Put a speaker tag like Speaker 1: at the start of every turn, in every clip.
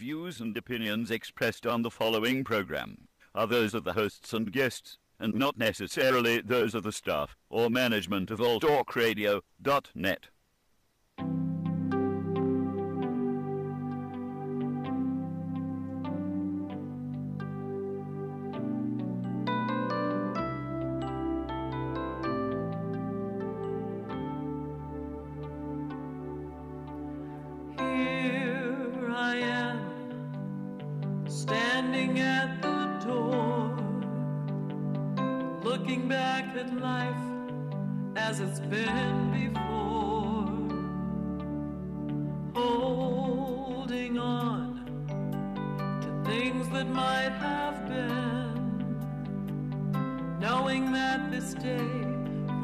Speaker 1: views and opinions expressed on the following program are those of the hosts and guests, and not necessarily those of the staff or management of alltalkradio.net.
Speaker 2: Standing at the door, looking back at life as it's been before, holding on to things that might have been, knowing that this day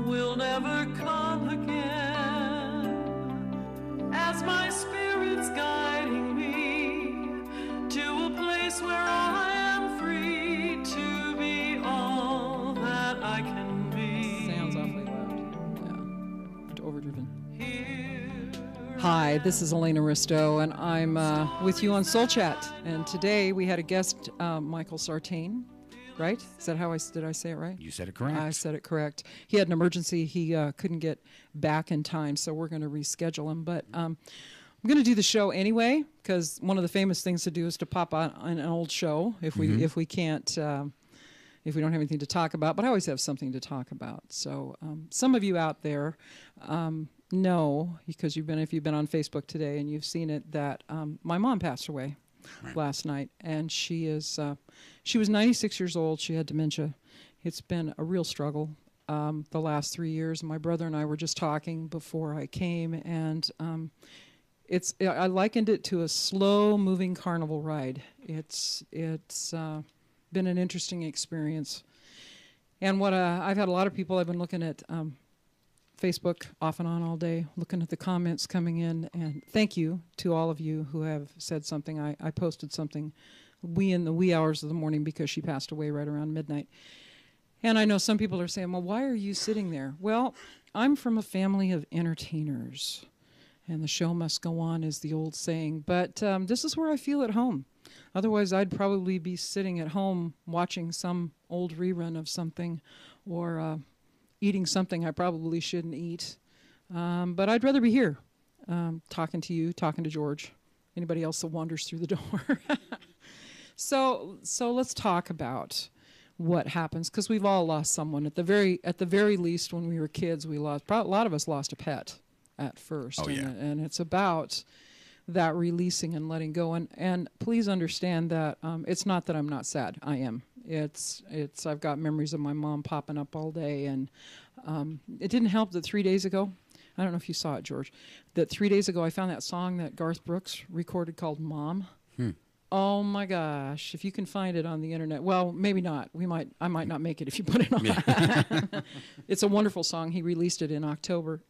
Speaker 2: will never come again, as my spirit's guiding me to a place where I am free to be all that I can be.
Speaker 3: Sounds awfully loud. Yeah. Overdriven. Hi, this is Elena Risto, and I'm with you on Soul Chat. And today we had a guest, Michael Sartain, right? Is that how did I say it right?
Speaker 4: You said it correct.
Speaker 3: I said it correct. He had an emergency. He couldn't get back in time, so we're going to reschedule him. But I'm going to do the show anyway, because one of the famous things to do is to pop on an old show if we can't, if we don't have anything to talk about. But I always have something to talk about. So some of you out there know, because if you've been on Facebook today and you've seen it, that my mom passed away last night, and she was 96 years old. She had dementia. It's been a real struggle the last 3 years. My brother and I were just talking before I came, and I likened it to a slow-moving carnival ride. It's been an interesting experience, and I've had a lot of people. I've been looking at Facebook off and on all day, looking at the comments coming in, and thank you to all of you who have said something. I posted something in the wee hours of the morning because she passed away right around midnight, and I know some people are saying, "Well, why are you sitting there?" Well, I'm from a family of entertainers. And the show must go on is the old saying. But this is where I feel at home. Otherwise, I'd probably be sitting at home watching some old rerun of something or eating something I probably shouldn't eat. But I'd rather be here talking to you, talking to George, anybody else that wanders through the door. So let's talk about what happens, because we've all lost someone. At the very least, when we were kids, a lot of us lost a pet at first.
Speaker 4: Oh, yeah.
Speaker 3: And it's about that releasing and letting go. And please understand that it's not that I'm not sad. I am. I've got memories of my mom popping up all day. And it didn't help that 3 days ago, I don't know if you saw it, George, that 3 days ago I found that song that Garth Brooks recorded called Mom. Oh my gosh! If you can find it on the internet, well, maybe not. I might not make it if you put it on. Yeah. It's a wonderful song. He released it in November,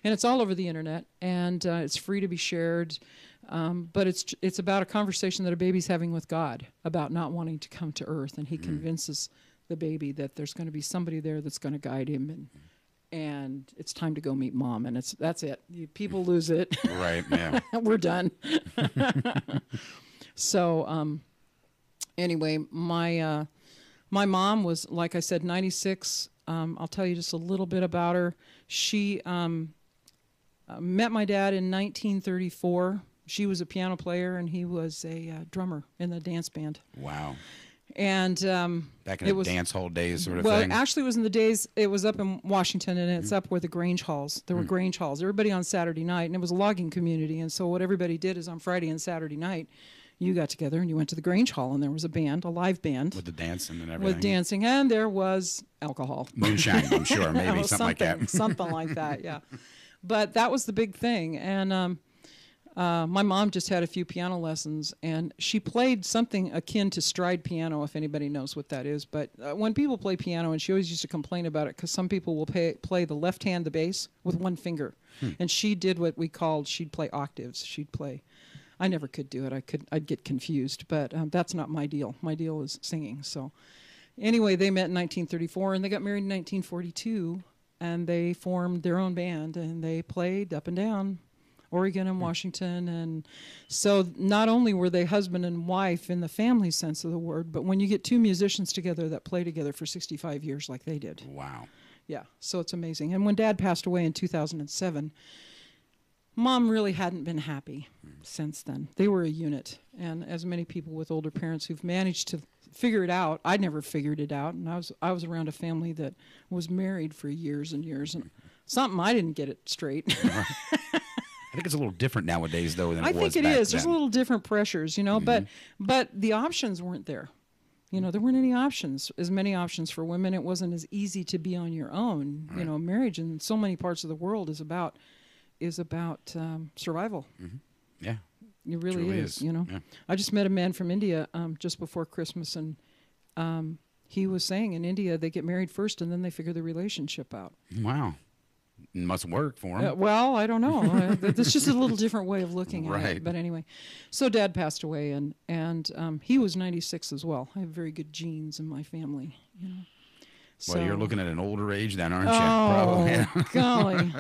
Speaker 3: and it's all over the internet, and it's free to be shared. But it's about a conversation that a baby's having with God about not wanting to come to Earth, and he convinces the baby that there's going to be somebody there that's going to guide him, and it's time to go meet Mom, and that's it. People lose it.
Speaker 4: Right, yeah.
Speaker 3: We're done. So, anyway, my mom was, like I said, 96. I'll tell you just a little bit about her. She met my dad in 1934. She was a piano player, and he was a drummer in the dance band.
Speaker 4: Wow.
Speaker 3: And
Speaker 4: back in the dance hall days sort of thing?
Speaker 3: Well, actually it was in the days, it was up in Washington, and it's up where the Grange Halls. There were Grange Halls. Everybody on Saturday night, and it was a logging community, and so what everybody did is on Friday and Saturday night, you got together and you went to the Grange Hall, and there was a band, a live band.
Speaker 4: With the dancing and everything.
Speaker 3: With dancing, and there was alcohol.
Speaker 4: Moonshine, I'm sure, maybe, something like that.
Speaker 3: Something like that, yeah. But that was the big thing, and my mom just had a few piano lessons, and she played something akin to stride piano, if anybody knows what that is. But when people play piano, and she always used to complain about it, because some people will play the left hand, the bass, with one finger. And she did what she'd play octaves. She'd play. I never could do it. I'd get confused, but that's not my deal. My deal is singing. So anyway, they met in 1934, and they got married in 1942, and they formed their own band, and they played up and down Oregon and Washington. And so not only were they husband and wife in the family sense of the word, but when you get two musicians together that play together for 65 years like they did.
Speaker 4: Wow.
Speaker 3: Yeah, so it's amazing. And when Dad passed away in 2007, Mom really hadn't been happy since then. They were a unit. And as many people with older parents who've managed to figure it out, I never figured it out. And I was around a family that was married for years and years. And something I didn't get it straight.
Speaker 4: I think it's a little different nowadays, though, than it was back then.
Speaker 3: I think it is. There's a little different pressures, you know, but the options weren't there. You know, there weren't any options, as many options for women. It wasn't as easy to be on your own. Right. You know, marriage in so many parts of the world is about survival.
Speaker 4: Yeah.
Speaker 3: It really is, you know. Yeah. I just met a man from India just before Christmas, and he was saying in India they get married first and then they figure the relationship out.
Speaker 4: Wow. It must work for him.
Speaker 3: Well, I don't know. It's just a little different way of looking at it. But anyway, so Dad passed away, and he was 96 as well. I have very good genes in my family, you know.
Speaker 4: Well, you're looking at an older age then, aren't you?
Speaker 3: Oh, golly.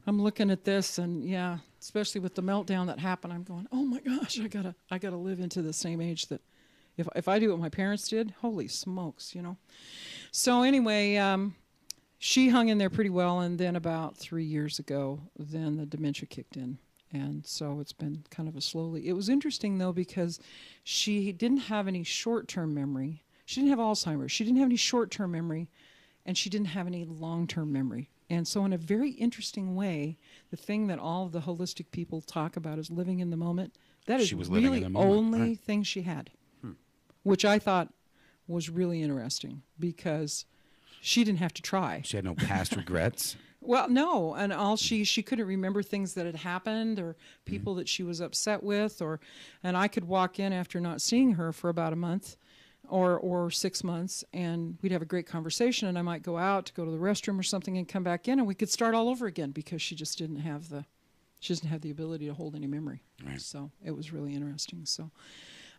Speaker 3: I'm looking at this, and yeah, especially with the meltdown that happened, I'm going, oh my gosh, I gotta live into the same age that if I do what my parents did, holy smokes, you know. So anyway, she hung in there pretty well, and then about 3 years ago, then the dementia kicked in. And so it's been kind of a slowly. It was interesting, though, because she didn't have any short-term memory. She didn't have Alzheimer's. She didn't have any short-term memory, and she didn't have any long-term memory. And so in a very interesting way, the thing that all of the holistic people talk about is living in the moment. That is really the only thing she had, which I thought was really interesting because she didn't have to try.
Speaker 4: She had no past regrets.
Speaker 3: Well, no, and all she couldn't remember things that had happened or people that she was upset with, and I could walk in after not seeing her for about a month or 6 months, and we'd have a great conversation, and I might go out to go to the restroom or something and come back in, and we could start all over again because she just didn't have the ability to hold any memory. Right. So it was really interesting. So.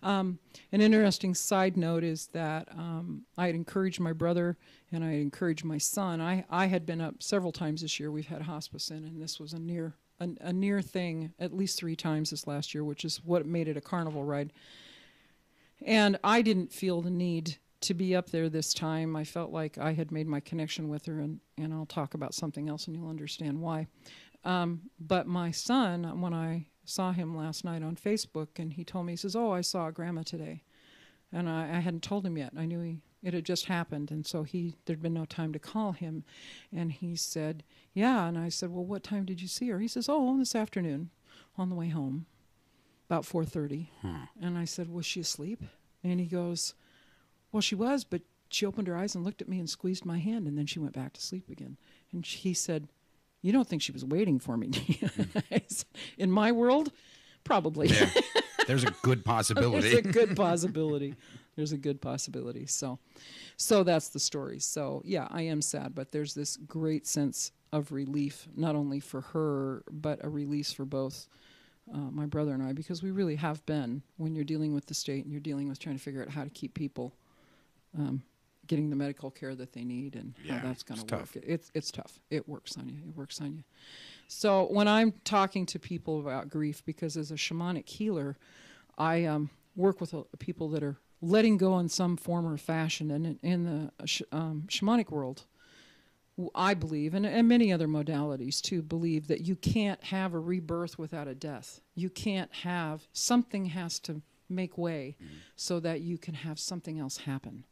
Speaker 3: An interesting side note is that I had encouraged my brother and I had encouraged my son. I had been up several times this year. We've had hospice in, and this was a near thing at least 3 times this last year, which is what made it a carnival ride. And I didn't feel the need to be up there this time. I felt like I had made my connection with her, and I'll talk about something else and you'll understand why. But my son, when I saw him last night on Facebook, and he told me, he says, oh, I saw Grandma today. And I hadn't told him yet. I knew it had just happened, and so there'd been no time to call him. And he said, yeah. And I said, well, what time did you see her? He says, oh, this afternoon on the way home, about 4:30. And I said, was she asleep? And he goes, well, she was, but she opened her eyes and looked at me and squeezed my hand, and then she went back to sleep again. And he said, you don't think she was waiting for me, do you? In my world, probably. Yeah.
Speaker 4: There's a good possibility.
Speaker 3: There's a good possibility. There's a good possibility. So that's the story. So, yeah, I am sad, but there's this great sense of relief, not only for her, but a release for both my brother and I, because we really have been, when you're dealing with the state and you're dealing with trying to figure out how to keep people getting the medical care that they need and how that's going to work. It's tough. It works on you. It works on you. So when I'm talking to people about grief, because as a shamanic healer, I work with people that are letting go in some form or fashion. And in the shamanic world, I believe, and many other modalities too, believe that you can't have a rebirth without a death. You can't have, something has to make way so that you can have something else happen.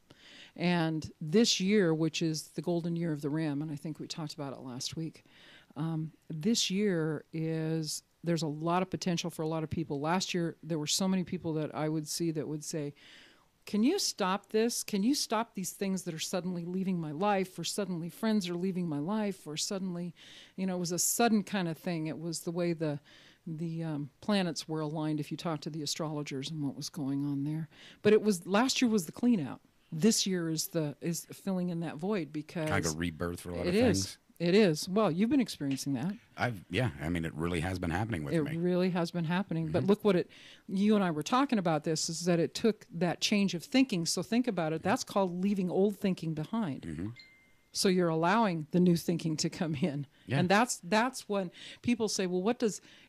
Speaker 3: And this year, which is the golden year of the ram, and I think we talked about it last week, this year there's a lot of potential for a lot of people. Last year, there were so many people that I would see that would say, can you stop this? Can you stop these things that are suddenly leaving my life, or suddenly friends are leaving my life, or suddenly, it was a sudden kind of thing. It was the way the planets were aligned if you talk to the astrologers and what was going on there. But last year was the clean out. This year is filling in that void, because
Speaker 4: kind of a rebirth for a lot of things.
Speaker 3: It is. Well, you've been experiencing that.
Speaker 4: It really has been happening with me.
Speaker 3: It really has been happening. But look you and I were talking about this, is that it took that change of thinking. So think about it. That's called leaving old thinking behind. So you're allowing the new thinking to come in.
Speaker 4: Yeah.
Speaker 3: And that's when people say, well,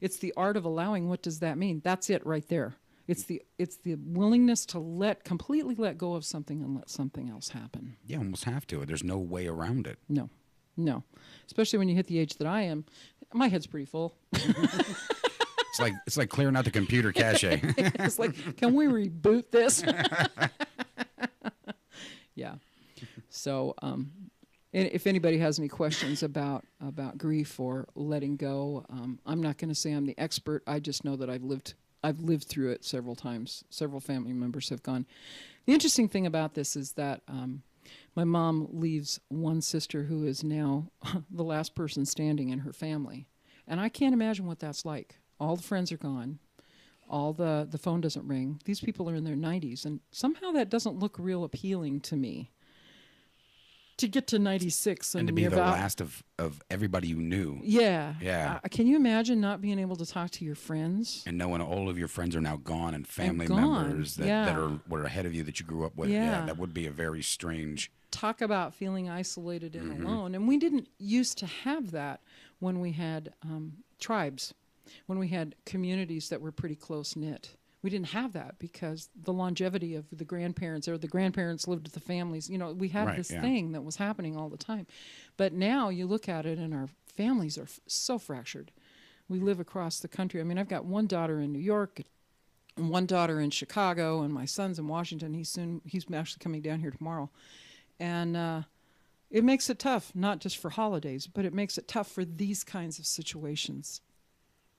Speaker 3: it's the art of allowing. What does that mean? That's it right there. It's the willingness to completely let go of something and let something else happen.
Speaker 4: You almost have to. There's no way around it.
Speaker 3: No. Especially when you hit the age that I am. My head's pretty full.
Speaker 4: It's like clearing out the computer cache.
Speaker 3: It's like, can we reboot this? Yeah. So, and if anybody has any questions about grief or letting go, I'm not going to say I'm the expert. I just know that I've lived through it several times. Several family members have gone. The interesting thing about this is that my mom leaves one sister who is now the last person standing in her family. And I can't imagine what that's like. All the friends are gone. All the phone doesn't ring. These people are in their 90s. And somehow that doesn't look real appealing to me. To get to 96
Speaker 4: and to be the last of everybody you knew.
Speaker 3: Yeah.
Speaker 4: Yeah.
Speaker 3: Can you imagine not being able to talk to your friends?
Speaker 4: And knowing all of your friends are now gone and family
Speaker 3: gone.
Speaker 4: members that were ahead of you that you grew up with.
Speaker 3: Yeah.
Speaker 4: That would be a very strange.
Speaker 3: Talk about feeling isolated and alone. And we didn't used to have that when we had tribes, when we had communities that were pretty close-knit. We didn't have that because the longevity of the grandparents or the grandparents lived with the families. You know, we had this thing that was happening all the time. But now you look at it and our families are so fractured. We live across the country. I mean, I've got one daughter in New York and one daughter in Chicago, and my son's in Washington. He's actually coming down here tomorrow. And it makes it tough, not just for holidays, but it makes it tough for these kinds of situations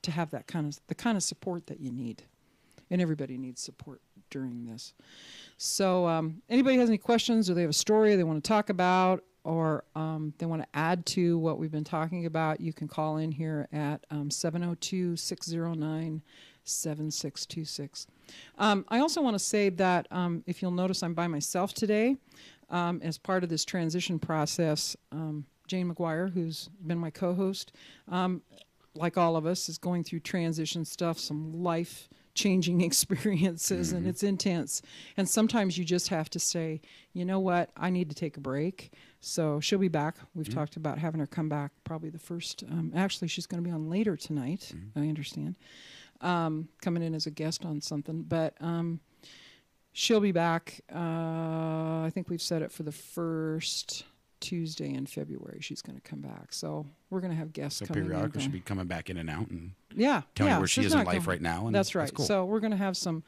Speaker 3: to have the kind of support that you need. And everybody needs support during this. So anybody has any questions or they have a story they want to talk about or they want to add to what we've been talking about, you can call in here at 702-609-7626. I also want to say that if you'll notice, I'm by myself today as part of this transition process. Jane McGuire, who's been my co-host, like all of us, is going through transition stuff, some life-changing experiences, and it's intense. And sometimes you just have to say, you know what, I need to take a break. So she'll be back. We've talked about having her come back probably the first. Actually, she's going to be on later tonight, I understand, coming in as a guest on something. But she'll be back. I think we've set it for the first Tuesday in February. She's going to come back. So we're going to have guests coming in. So
Speaker 4: periodically she'll be coming back in and out and
Speaker 3: telling
Speaker 4: you where she is in life right now. And
Speaker 3: that's right.
Speaker 4: That's cool.
Speaker 3: So we're going to have some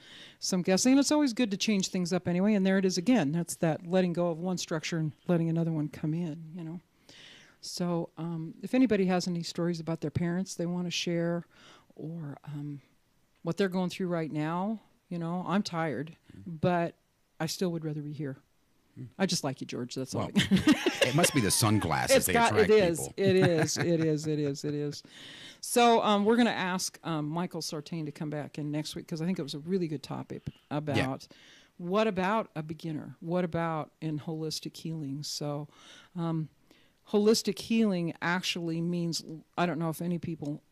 Speaker 3: guests. And it's always good to change things up anyway. And there it is again. That's that letting go of one structure and letting another one come in, you know. So if anybody has any stories about their parents they want to share or what they're going through right now, you know, I'm tired, but I still would rather be here. I just like you, George. That's all.
Speaker 4: It must be the sunglasses they attract people.
Speaker 3: It is. So we're going to ask Michael Sartain to come back in next week because I think it was a really good topic about what about a beginner? What about in holistic healing? So holistic healing actually means, I don't know if many people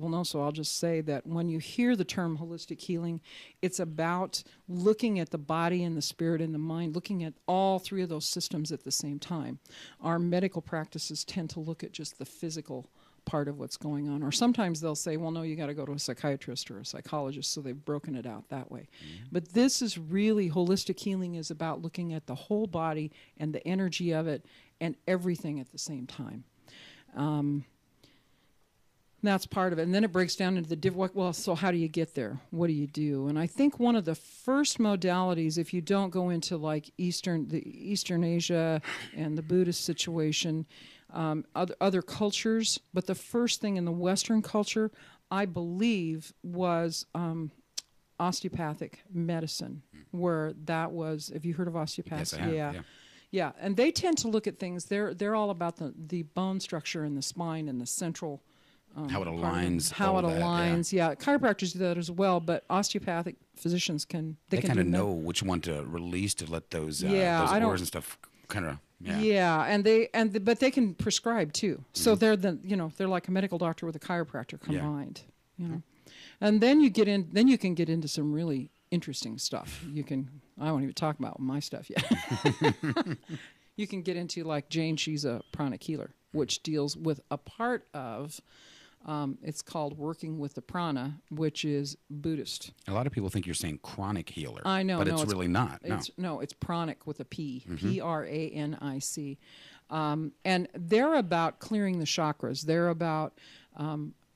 Speaker 3: know, so I'll just say that when you hear the term holistic healing, it's about looking at the body and the spirit and the mind, looking at all three of those systems at the same time. Our medical practices tend to look at just the physical part of what's going on, or sometimes they'll say, well, no, you got to go to a psychiatrist or a psychologist, so they've broken it out that way. But this is really, holistic healing is about looking at the whole body and the energy of it and everything at the same time. That's part of it. And then it breaks down into the different, well, so how do you get there? What do you do? And I think one of the first modalities, if you don't go into like Eastern Asia and the Buddhist situation, other cultures, but the first thing in the Western culture, I believe, was osteopathic medicine, where that was, have you heard of osteopathy?
Speaker 4: Yes, I have,
Speaker 3: yeah. And they tend to look at things, they're all about the bone structure and the spine and the central
Speaker 4: how it aligns.
Speaker 3: Chiropractors do that as well, but osteopathic physicians can
Speaker 4: kind of know which one to release to let those ores and stuff kind of
Speaker 3: but they can prescribe too. So they're like a medical doctor with a chiropractor combined, you know. And then you can get into some really interesting stuff. I won't even talk about my stuff yet. You can get into, like Jane, she's a pranic healer, which deals with a part of, it's called working with the prana, which is Buddhist.
Speaker 4: A lot of people think you're saying chronic healer.
Speaker 3: I know,
Speaker 4: but
Speaker 3: no,
Speaker 4: it's really not. No.
Speaker 3: It's pranic with a P, Pranic. And they're about clearing the chakras. They're about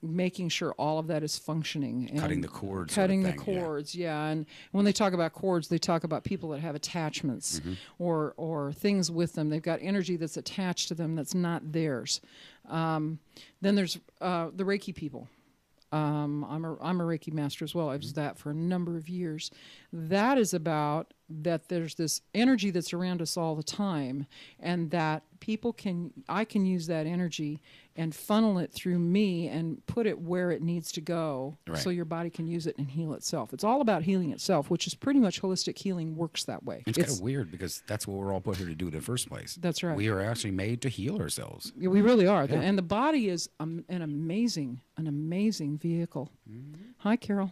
Speaker 3: making sure all of that is functioning. And
Speaker 4: cutting the cords.
Speaker 3: Cutting
Speaker 4: sort
Speaker 3: the
Speaker 4: of thing,
Speaker 3: cords, yeah. And when they talk about cords, they talk about people that have attachments or things with them. They've got energy that's attached to them that's not theirs. Then there's the Reiki people. I'm a Reiki master as well. I was that for a number of years. That is about that there's this energy that's around us all the time, and that I can use that energy and funnel it through me and put it where it needs to go, so your body can use it and heal itself. It's all about healing itself, which is pretty much holistic healing works that way.
Speaker 4: It's kind of weird because that's what we're all put here to do in the first place.
Speaker 3: That's right.
Speaker 4: We are actually made to heal ourselves.
Speaker 3: Yeah, we really are.
Speaker 4: Yeah.
Speaker 3: And the body is an amazing vehicle. Hi, Carol.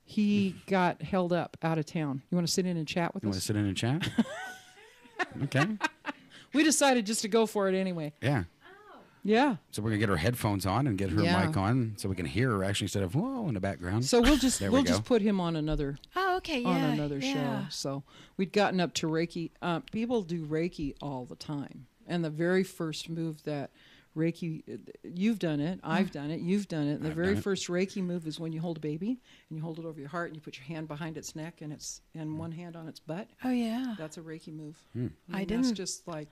Speaker 3: He got held up out of town. You want to sit in and chat with
Speaker 4: You
Speaker 3: us?
Speaker 4: want to sit in and chat? Okay.
Speaker 3: We decided just to go for it anyway.
Speaker 4: Yeah.
Speaker 3: Yeah.
Speaker 4: So we're gonna get her headphones on and get her mic on, so we can hear her actually instead of whoa in the background.
Speaker 3: So we'll just
Speaker 4: There we go.
Speaker 3: just put him on another
Speaker 5: Yeah.
Speaker 3: show. So we'd gotten up to Reiki. People do Reiki all the time, and the very first move that Reiki, you've done it, I've done it, you've done it. And the
Speaker 4: I've
Speaker 3: very
Speaker 4: done it.
Speaker 3: first Reiki move is when you hold a baby and you hold it over your heart and you put your hand behind its neck and one hand on its butt.
Speaker 5: Oh, yeah.
Speaker 3: That's a Reiki move.
Speaker 5: I
Speaker 3: That's
Speaker 5: didn't.
Speaker 3: just like,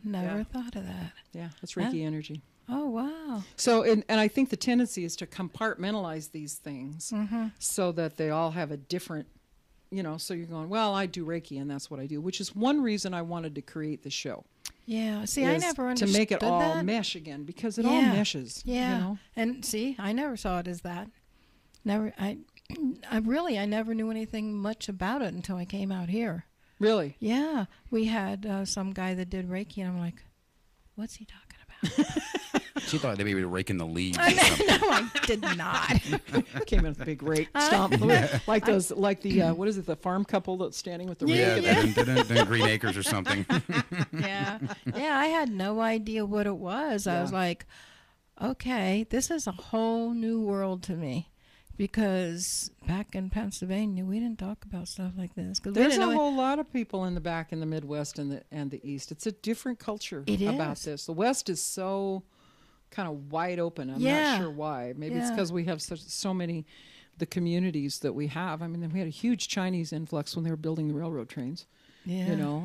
Speaker 5: Never thought of that.
Speaker 3: yeah, that's Reiki energy.
Speaker 5: Oh, wow.
Speaker 3: So, and I think the tendency is to compartmentalize these things so that they all have a different, so you're going, well, I do Reiki and that's what I do, which is one reason I wanted to create the show.
Speaker 5: Yeah. See, I
Speaker 3: is
Speaker 5: never understood
Speaker 3: to make it all
Speaker 5: that.
Speaker 3: mesh again, because it all meshes.
Speaker 5: Yeah. And see, I never saw it as that. Never. I never knew anything much about it until I came out here.
Speaker 3: Really?
Speaker 5: Yeah. We had some guy that did Reiki, and I'm like, what's he talking about?
Speaker 4: She thought they maybe were raking the leaves.
Speaker 5: No, I did not.
Speaker 3: Came in with a big rake stomp, like those, like the what is it? The farm couple that's standing with the rake.
Speaker 4: The Green Acres or something.
Speaker 5: Yeah. I had no idea what it was. I was like, okay, this is a whole new world to me. Because back in Pennsylvania, we didn't talk about stuff like this.
Speaker 3: There's a whole lot of people in the Midwest and the East. It's a different culture about this. The West is so kind of wide open. I'm not sure why. Maybe it's because we have so many, the communities that we have. I mean, we had a huge Chinese influx when they were building the railroad trains. Yeah.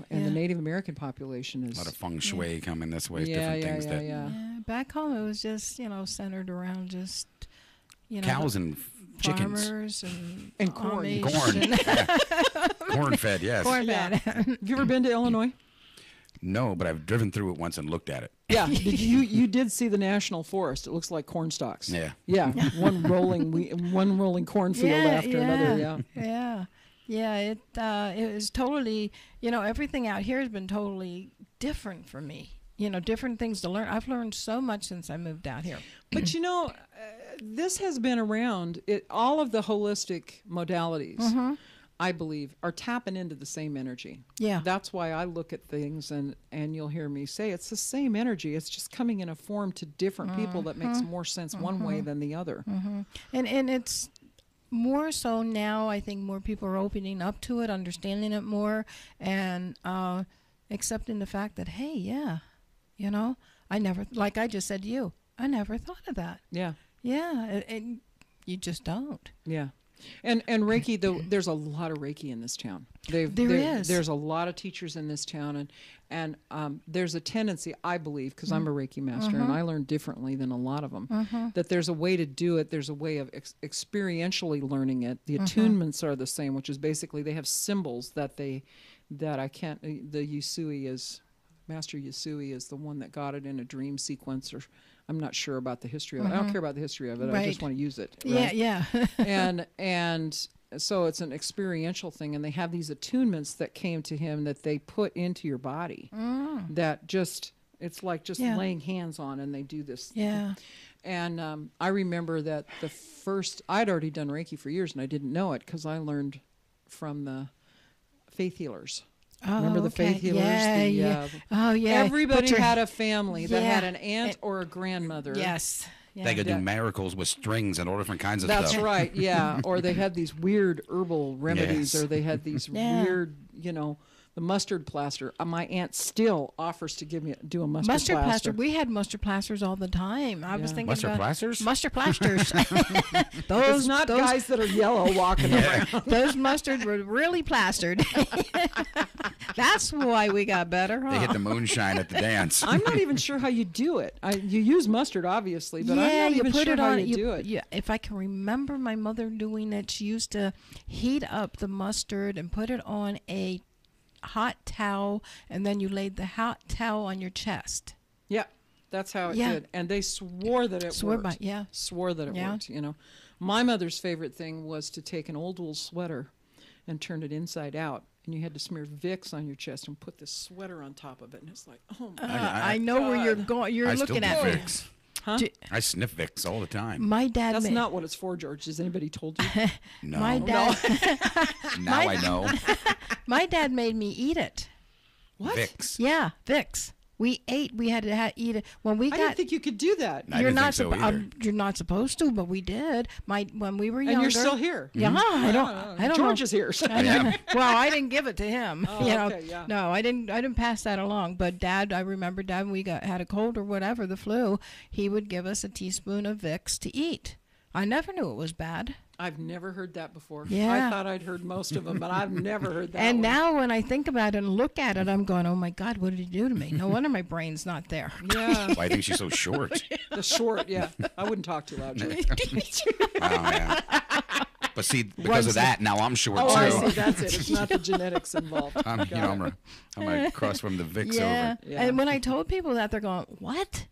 Speaker 3: And the Native American population is
Speaker 4: A lot of feng shui coming this way.
Speaker 3: Yeah,
Speaker 4: different things
Speaker 3: yeah.
Speaker 5: Back home, it was just, centered around just,
Speaker 4: cows and chickens.
Speaker 5: Farmers
Speaker 3: and corn.
Speaker 4: Corn fed, yes.
Speaker 5: Corn fed.
Speaker 3: Have you ever been to Illinois?
Speaker 4: No, but I've driven through it once and looked at it.
Speaker 3: Yeah, you did see the national forest. It looks like corn stalks.
Speaker 4: Yeah.
Speaker 3: one rolling cornfield after another.
Speaker 5: It was totally, everything out here has been totally different for me. Different things to learn. I've learned so much since I moved out here.
Speaker 3: But this has been around. All of the holistic modalities, I believe, are tapping into the same energy.
Speaker 5: Yeah.
Speaker 3: That's why I look at things and you'll hear me say it's the same energy. It's just coming in a form to different people that makes more sense one way than the other.
Speaker 5: And it's more so now. I think more people are opening up to it, understanding it more, and accepting the fact that, hey, I never, like I just said to you, I never thought of that.
Speaker 3: Yeah.
Speaker 5: Yeah, and you just don't.
Speaker 3: Yeah. And Reiki, though, there's a lot of Reiki in this town.
Speaker 5: There is.
Speaker 3: There's a lot of teachers in this town, and there's a tendency, I believe, because I'm a Reiki master and I learn differently than a lot of them, that there's a way to do it. There's a way of experientially learning it. The attunements are the same, which is basically they have symbols the Yusui is, Master Yusui is the one that got it in a dream sequence, or I'm not sure about the history of it. I don't care about the history of it. I just want to use it. Right?
Speaker 5: Yeah.
Speaker 3: and so it's an experiential thing, and they have these attunements that came to him that they put into your body. That just it's like just laying hands on, and they do this.
Speaker 5: Yeah.
Speaker 3: And I remember that I'd already done Reiki for years, and I didn't know it because I learned from the faith healers.
Speaker 5: Oh,
Speaker 3: Remember the
Speaker 5: okay.
Speaker 3: faith healers?
Speaker 5: Yeah. Oh, yeah.
Speaker 3: Everybody had a family that
Speaker 5: Yeah.
Speaker 3: had an aunt or a grandmother.
Speaker 5: Yes. Yeah.
Speaker 4: They could do miracles with strings and all different kinds of
Speaker 3: That's
Speaker 4: stuff.
Speaker 3: right, yeah. Or they had these weird herbal remedies,
Speaker 4: Yes.
Speaker 3: or they had these weird, the mustard plaster. My aunt still offers to do a mustard plaster.
Speaker 5: We had mustard plasters all the time. I was thinking
Speaker 4: Mustard
Speaker 5: about
Speaker 4: plasters?
Speaker 5: Mustard plasters.
Speaker 3: It's not guys that are yellow walking around.
Speaker 5: Those mustards were really plastered. That's why we got better, huh?
Speaker 4: They hit the moonshine at the dance.
Speaker 3: I'm not even sure how you do it. You use mustard, obviously, but I'm not
Speaker 5: you
Speaker 3: even
Speaker 5: put
Speaker 3: sure
Speaker 5: it
Speaker 3: how
Speaker 5: on.
Speaker 3: you do it.
Speaker 5: Yeah, if I can remember my mother doing it, she used to heat up the mustard and put it on a hot towel, and then you laid the hot towel on your chest.
Speaker 3: Yeah, that's how it did. And they swore that it worked. Swore that it worked, My mother's favorite thing was to take an old wool sweater and turn it inside out. And you had to smear Vicks on your chest and put this sweater on top of it. And it's like, oh, my God.
Speaker 5: I know where you're going. You're looking at
Speaker 4: me.
Speaker 5: Vicks.
Speaker 3: Huh?
Speaker 4: I sniff Vicks all the time.
Speaker 5: My dad.
Speaker 3: That's not what it's for, George. Has anybody told you?
Speaker 4: No.
Speaker 5: My dad.
Speaker 4: Now I know.
Speaker 5: My dad made me eat it.
Speaker 3: What?
Speaker 4: Vicks.
Speaker 5: Yeah, Vicks. We had to eat it when we
Speaker 3: I
Speaker 5: got.
Speaker 3: didn't think you could do that.
Speaker 4: I didn't think so either.
Speaker 5: You're not supposed to, but we did. When we were younger.
Speaker 3: And you're still here.
Speaker 5: Yeah, I don't.
Speaker 3: George
Speaker 5: know.
Speaker 3: is here.
Speaker 5: Well, I didn't give it to him.
Speaker 3: Oh, okay, yeah.
Speaker 5: No, I didn't pass that along. But Dad, I remember Dad, when we had a cold or whatever, the flu, he would give us a teaspoon of Vicks to eat. I never knew it was bad.
Speaker 3: I've never heard that before.
Speaker 5: Yeah.
Speaker 3: I thought I'd heard most of them, but I've never heard that
Speaker 5: And
Speaker 3: one.
Speaker 5: now when I think about it and look at it, I'm going, oh my God, what did he do to me? No wonder my brain's not there.
Speaker 3: Yeah.
Speaker 4: Why do you think she's so short?
Speaker 3: The short, yeah. I wouldn't talk too loud, George.
Speaker 4: Oh, yeah. But see, because of that, now I'm short
Speaker 3: Oh,
Speaker 4: too.
Speaker 3: I see. That's it. It's not the genetics involved.
Speaker 4: I'm gonna cross from the Vicks
Speaker 5: Yeah.
Speaker 4: over.
Speaker 3: Yeah.
Speaker 5: And when I told people that, they're going, what?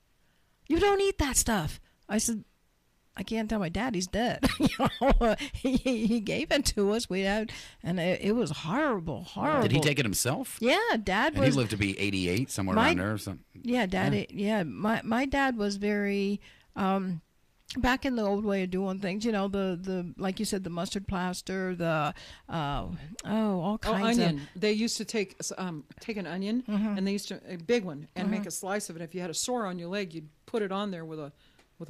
Speaker 5: You don't eat that stuff. I said, I can't tell my dad, he's dead. He gave it to us. We had, and it was horrible.
Speaker 4: Did he take it himself?
Speaker 5: Yeah, Dad
Speaker 4: And
Speaker 5: was.
Speaker 4: he lived to be 88, somewhere around there or something.
Speaker 5: Yeah, Dad. Yeah, my dad was very. Back in the old way of doing things, the like you said, the mustard plaster, the all kinds of.
Speaker 3: Onion. They used to take an onion, and they used to a big one, and make a slice of it. If you had a sore on your leg, you'd put it on there with a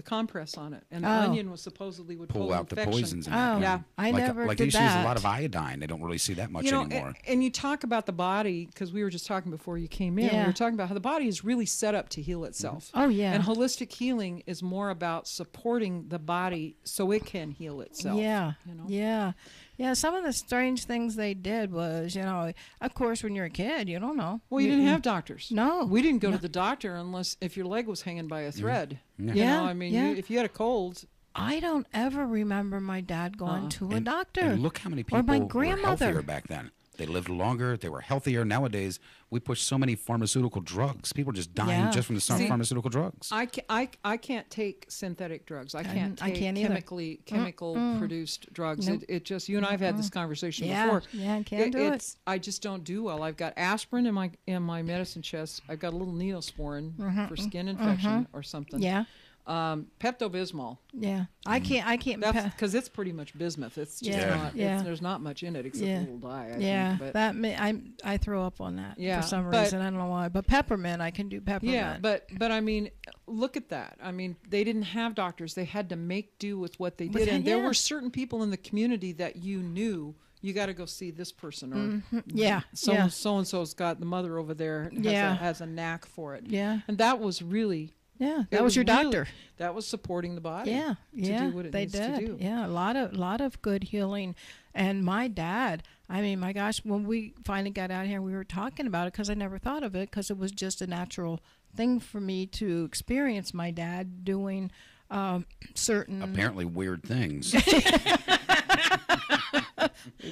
Speaker 3: compress on it, and the onion was supposedly would
Speaker 4: Pull out
Speaker 3: infection.
Speaker 4: the poisons. And
Speaker 5: Oh,
Speaker 3: Yeah.
Speaker 5: I never
Speaker 4: like
Speaker 5: did
Speaker 4: they used
Speaker 5: that.
Speaker 4: to use a lot of iodine. They don't really see that much anymore.
Speaker 3: And you talk about the body, because we were just talking before you came in. We
Speaker 5: Yeah.
Speaker 3: were talking about how the body is really set up to heal itself.
Speaker 5: Oh, yeah.
Speaker 3: And holistic healing is more about supporting the body so it can heal itself.
Speaker 5: Yeah,
Speaker 3: You know?
Speaker 5: yeah. Some of the strange things they did was, of course, when you're a kid, you don't know.
Speaker 3: Well, you didn't have doctors.
Speaker 5: No.
Speaker 3: We didn't go to the doctor unless if your leg was hanging by a thread.
Speaker 4: Yeah.
Speaker 3: You
Speaker 5: Yeah,
Speaker 3: know, I mean,
Speaker 5: yeah.
Speaker 3: if you had a cold,
Speaker 5: I don't ever remember my dad going to a doctor.
Speaker 4: And look how many people
Speaker 5: or my
Speaker 4: were
Speaker 5: grandmother.
Speaker 4: healthier back then. They lived longer. They were healthier. Nowadays, we push so many pharmaceutical drugs. People are just dying
Speaker 5: Yeah.
Speaker 4: just from the pharmaceutical drugs.
Speaker 3: I can't take synthetic drugs. I can't
Speaker 5: I
Speaker 3: take
Speaker 5: can't either.
Speaker 3: chemical produced drugs.
Speaker 5: Nope.
Speaker 3: It just, you and I have had this conversation
Speaker 5: Yeah,
Speaker 3: before.
Speaker 5: yeah, I can't do it.
Speaker 3: I just don't do well. I've got aspirin in my medicine chest. I've got a little Neosporin for skin infection or something.
Speaker 5: Yeah,
Speaker 3: Pepto-Bismol.
Speaker 5: yeah. I can't.
Speaker 3: That's because it's pretty much bismuth. It's just
Speaker 5: Yeah.
Speaker 3: not.
Speaker 5: Yeah.
Speaker 3: There's not much in it except
Speaker 5: Yeah.
Speaker 3: a little dye.
Speaker 5: Yeah,
Speaker 3: I think,
Speaker 5: I throw up on that
Speaker 3: Yeah,
Speaker 5: for some
Speaker 3: but-
Speaker 5: reason. I don't know why. But peppermint, I can do peppermint.
Speaker 3: Yeah, but I mean, look at that. I mean, they didn't have doctors. They had to make do with what they did, and there
Speaker 5: yeah.
Speaker 3: were certain people in the community that you knew. You got to go see this person, or
Speaker 5: Yeah,
Speaker 3: so
Speaker 5: yeah.
Speaker 3: and so's got the mother over there has a knack for it.
Speaker 5: Yeah.
Speaker 3: And that was really
Speaker 5: Yeah,
Speaker 3: it
Speaker 5: that was your
Speaker 3: really-
Speaker 5: doctor.
Speaker 3: That was supporting the body.
Speaker 5: Yeah, yeah,
Speaker 3: do what it
Speaker 5: they
Speaker 3: needs
Speaker 5: did.
Speaker 3: to do.
Speaker 5: Yeah, a lot of good healing. And my dad, I mean, my gosh, when we finally got out here, we were talking about it because I never thought of it because it was just a natural thing for me to experience my dad doing certain.
Speaker 4: Apparently weird things.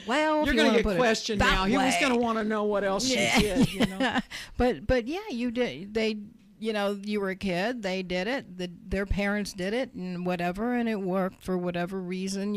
Speaker 5: Well,
Speaker 3: You're
Speaker 5: going to
Speaker 3: get questioned now. He was going to want to know what else she did. You know?
Speaker 5: But yeah, you did. They, you were a kid. They did it. Their parents did it, and whatever, and it worked for whatever reason,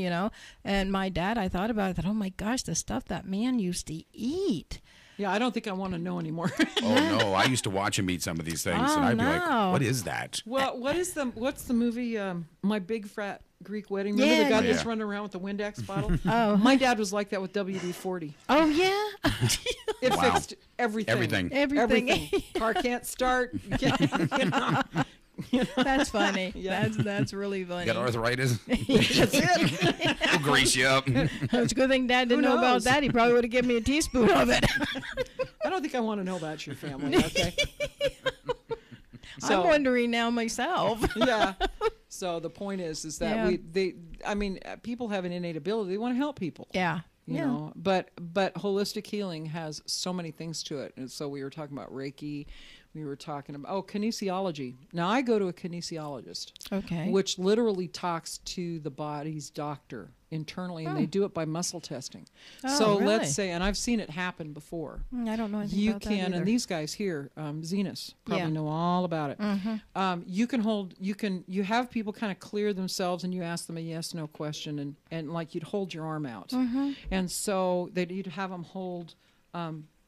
Speaker 5: And my dad, I thought about it. That, oh my gosh, the stuff that man used to eat.
Speaker 3: Yeah, I don't think I want to know anymore.
Speaker 4: Oh no, I used to watch him eat some of these things, and I'd be like, "What is that?"
Speaker 3: Well, what's the movie? My Big Fat Greek wedding. Remember
Speaker 5: Yeah,
Speaker 3: the guy
Speaker 4: yeah.
Speaker 3: that's running around with the Windex bottle?
Speaker 5: Oh.
Speaker 3: My dad was like that with WD-40.
Speaker 5: Oh yeah.
Speaker 3: It
Speaker 4: Wow.
Speaker 3: fixed everything.
Speaker 5: Everything.
Speaker 3: Car can't start. You can't, you know.
Speaker 5: That's funny.
Speaker 3: Yeah.
Speaker 5: That's really funny.
Speaker 4: Got arthritis?
Speaker 3: That's it.
Speaker 4: We'll grease you up.
Speaker 5: It's a good thing Dad didn't
Speaker 3: Who
Speaker 5: know about
Speaker 3: knows?
Speaker 5: that. He probably would have given me a teaspoon of it.
Speaker 3: I don't think I want to know about your family. Okay.
Speaker 5: I'm wondering now myself.
Speaker 3: Yeah. So the point is that
Speaker 5: Yeah.
Speaker 3: people have an innate ability. They want to help people.
Speaker 5: Yeah.
Speaker 3: You know, but holistic healing has so many things to it. And so we were talking about Reiki. We were talking about, kinesiology. Now I go to a kinesiologist,
Speaker 5: Okay.
Speaker 3: which literally talks to the body's doctor internally, and they do it by muscle testing.
Speaker 5: Oh,
Speaker 3: So
Speaker 5: really?
Speaker 3: let's say, and I've seen it happen before.
Speaker 5: I don't know anything
Speaker 3: You
Speaker 5: about
Speaker 3: can,
Speaker 5: that either.
Speaker 3: and these guys here, Zenas, probably
Speaker 5: Yeah.
Speaker 3: know all about it. You have people kind of clear themselves, and you ask them a yes/no question, and like you'd hold your arm out, and so you'd have them hold,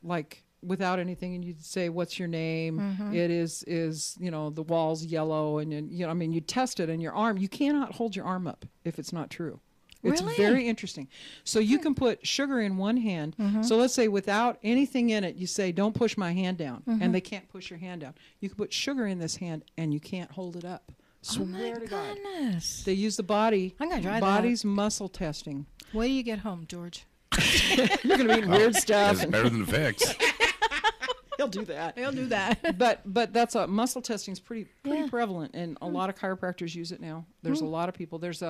Speaker 3: like without anything, and you'd say, "What's your name?" It is the wall's yellow, and you test it in your arm. You cannot hold your arm up if it's not true. It's
Speaker 5: Really?
Speaker 3: very interesting. So you can put sugar in one hand. So let's say without anything in it, you say, "Don't push my hand down," and they can't push your hand down. You can put sugar in this hand, and you can't hold it up.
Speaker 5: Oh my
Speaker 3: Swear to God.
Speaker 5: goodness.
Speaker 3: They use the body.
Speaker 5: I'm gonna try that.
Speaker 3: body's muscle testing.
Speaker 5: Wait till you get home, George.
Speaker 3: You're going to be eating weird stuff.
Speaker 4: It's better than fix.
Speaker 3: He'll do that.
Speaker 5: He'll do that.
Speaker 3: But that's muscle testing is pretty
Speaker 5: Yeah.
Speaker 3: prevalent, and a lot of chiropractors use it now. There's a lot of people. There's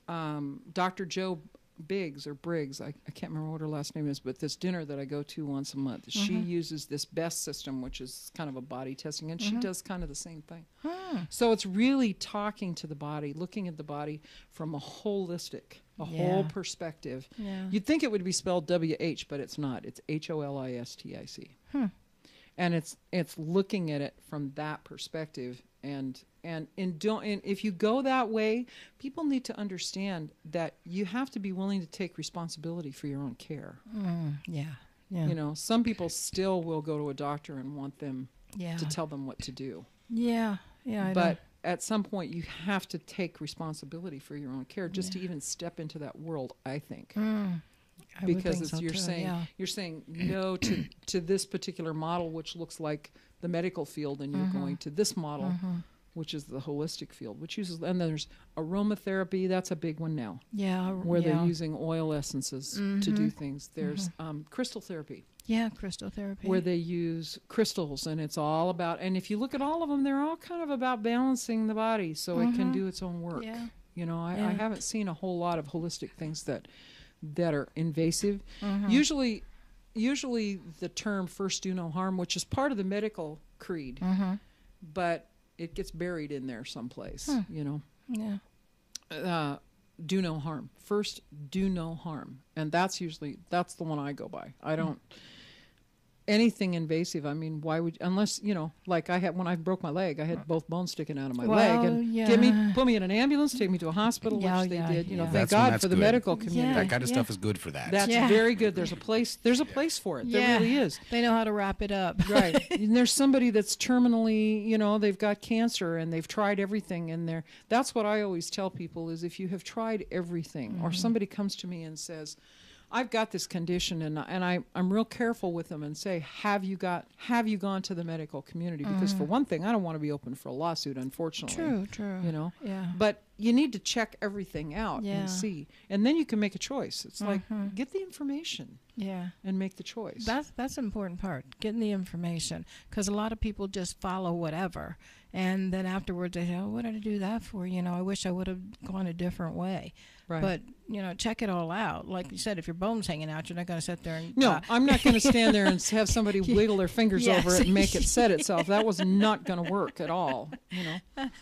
Speaker 3: Dr. Joe Biggs or Briggs. I can't remember what her last name is, but this dinner that I go to once a month, she uses this BEST system, which is kind of a body testing, and she does kind of the same thing. So it's really talking to the body, looking at the body from a holistic, whole perspective.
Speaker 5: Yeah.
Speaker 3: You'd think it would be spelled WH, but it's not. It's HOLISTIC. And it's looking at it from that perspective, and if you go that way, people need to understand that you have to be willing to take responsibility for your own care.
Speaker 5: Yeah. Yeah.
Speaker 3: You know, some people still will go to a doctor and want them
Speaker 5: Yeah.
Speaker 3: to tell them what to do.
Speaker 5: Yeah. Yeah. I
Speaker 3: But at some point, you have to take responsibility for your own care just to even step into that world, I think.
Speaker 5: I would
Speaker 3: Because
Speaker 5: think so,
Speaker 3: you're
Speaker 5: too,
Speaker 3: saying
Speaker 5: yeah.
Speaker 3: you're saying no to this particular model, which looks like the medical field, and you're going to this model, which is the holistic field, which uses, and there's aromatherapy. That's a big one now,
Speaker 5: Yeah.
Speaker 3: where they're using oil essences to do things. There's crystal therapy,
Speaker 5: Yeah, crystal therapy.
Speaker 3: where they use crystals, and it's all about, and if you look at all of them, they're all kind of about balancing the body so it can do its own work.
Speaker 5: Yeah.
Speaker 3: You know, I
Speaker 5: Yeah.
Speaker 3: haven't seen a whole lot of holistic things that are invasive.
Speaker 5: Mm-hmm.
Speaker 3: Usually the term "first do no harm," which is part of the medical creed,
Speaker 5: Mm-hmm.
Speaker 3: but it gets buried in there someplace. You know,
Speaker 5: Yeah.
Speaker 3: do no harm. First, do no harm, and that's the one I go by. I don't anything invasive. I mean, why would, unless, like when I broke my leg, I had both bones sticking out of my leg, and
Speaker 5: yeah.
Speaker 3: put me in an ambulance, take me to a hospital,
Speaker 5: Yeah,
Speaker 3: which they
Speaker 5: yeah,
Speaker 3: did.
Speaker 5: yeah.
Speaker 3: Thank
Speaker 4: That's when
Speaker 3: God
Speaker 4: that's
Speaker 3: for the
Speaker 4: good.
Speaker 3: medical community.
Speaker 5: Yeah.
Speaker 4: That kind of stuff is good for that.
Speaker 3: That's
Speaker 5: Yeah.
Speaker 3: very good. There's a place for it. There really is.
Speaker 5: They know how to wrap it up.
Speaker 3: Right. And there's somebody that's terminally, they've got cancer and they've tried everything, and that's what I always tell people is, if you have tried everything, or somebody comes to me and says, I've got this condition, and I'm real careful with them and say, have you gone to the medical community? Because for one thing, I don't want to be open for a lawsuit, unfortunately.
Speaker 5: True. Yeah.
Speaker 3: But you need to check everything out
Speaker 5: Yeah.
Speaker 3: and see, and then you can make a choice. It's like, get the information
Speaker 5: Yeah.
Speaker 3: and make the choice.
Speaker 5: That's the important part, getting the information, because a lot of people just follow whatever, and then afterwards they say, oh, what did I do that for? I wish I would have gone a different way.
Speaker 3: Right.
Speaker 5: But check it all out. Like you said, if your bone's hanging out, you're not going to sit there and
Speaker 3: No, I'm not going to stand there and have somebody wiggle their fingers
Speaker 5: Yes.
Speaker 3: over it and make it set itself. That was not going to work at all.